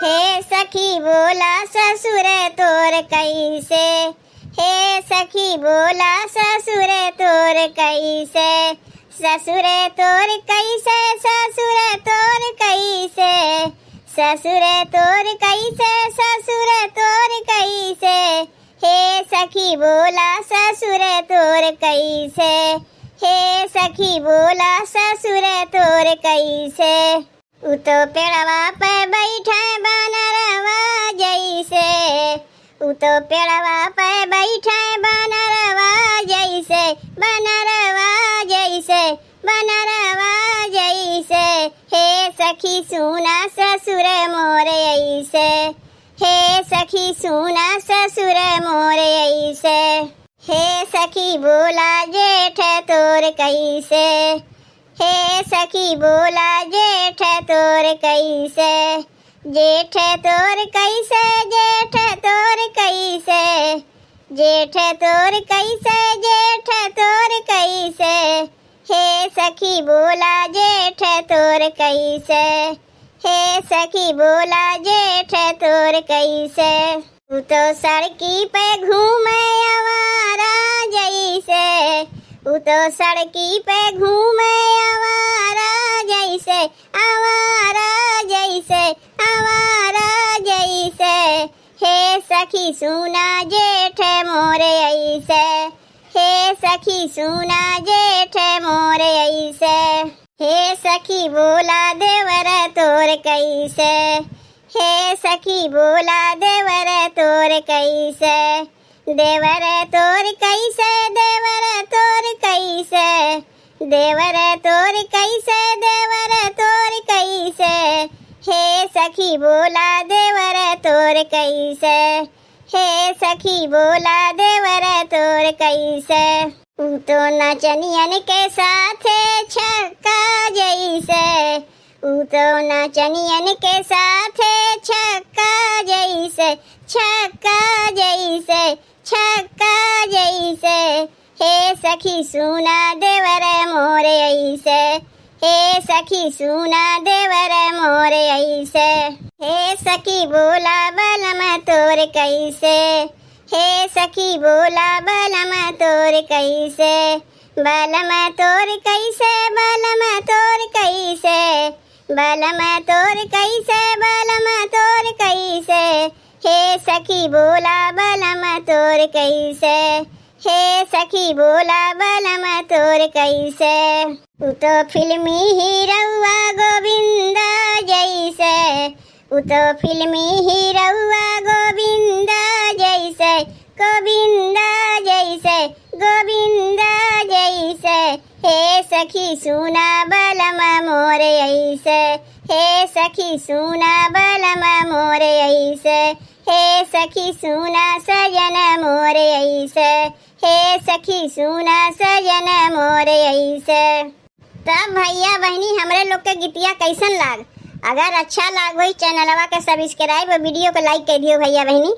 हे सखी बोला ससुर तोर कैसे, हे सखी बोला ससुर तोर कैसे, ससुर तोर कैसे, ससुर तोर कैसे, ससुर तोर कैसे, ससुर तोर कैसे, हे सखी बोला ससुर तोर कैसे, हे सखी बोला ससुर तोर कैसे। उतो पेड़वा पे बैठे बानरवा जैसे, उतो पेड़वा पे बैठे बानरवा जैसे, बानरवा जैसे, बानरवा जैसे, हे सखी सुना ससुर मोर ऐसे, हे सखी सुना ससुर मोर ऐसे, हे सखी बोला जेठ तोर कैसे, हे सखी बोला जेठ तोर कैसे, जेठ तोर कैसे, जेठ तोर कैसे, जेठ तोर कैसे, जेठ तोर कैसे, हे सखी बोला जेठ तोर कैसे, हे सखी बोला जेठ तोर कैसे। तू तो सड़की पे घूमे आवारा जैसे, तू तो सड़की पे घूमे आवारा जैसे, आवारा जैसे, आवारा जैसे, हे सखी सुना जेठ मोर ऐसे, हे सखी सुना जेठ मोर ऐसे, हे सखी बोला देवर तोर कैसे, हे सखी बोला देवर तोर कैसे, देवर तोर कैसे, देवर तोर कैसे, देवर तोर कैसे, देवर तोर कैसे, हे सखी बोला देवर तोर कैसे, हे सखी बोला देवर तोर कैसे। तू तो नाचनियन के साथ छक्का जैसे, तू तो नाचनियन के साथ छक्का जैसे, छक्का जैसे, छक्का जैसे, हे सखी सुना देवर मोर ऐसे, हे सखी सुना देवर मोर ऐसे, हे सखी बोला बलम तोर कैसे, हे सखी बोला बलम तोर कैसे, बलम तोर कैसे, बलम तोर कैसे, बलम तोर कैसे, बलम तोर कैसे, हे सखी बोला बलम तोर कैसे, हे सखी बोला बलम तोर कैसे। तू तो फिल्मी हीरौआ गोविंदा जैसे, तू तो फिल्मी हीरौआ गोविंदा जैसे, गोविंदा जैसे, गोविंदा जैसे, हे सखी सुना बलम मोर ऐसे, हे सखी सुना बलम मोर ऐसे, हे सखी सुना सजन मोर ऐसे, हे सखी सुना सजन मोर ऐसे। तब भैया बहनी हमरे लोग के गीतिया कैसन लाग? अगर अच्छा लाग हो चैनलवा के सब्सक्राइब और वीडियो को लाइक कर दियो भैया बहनी।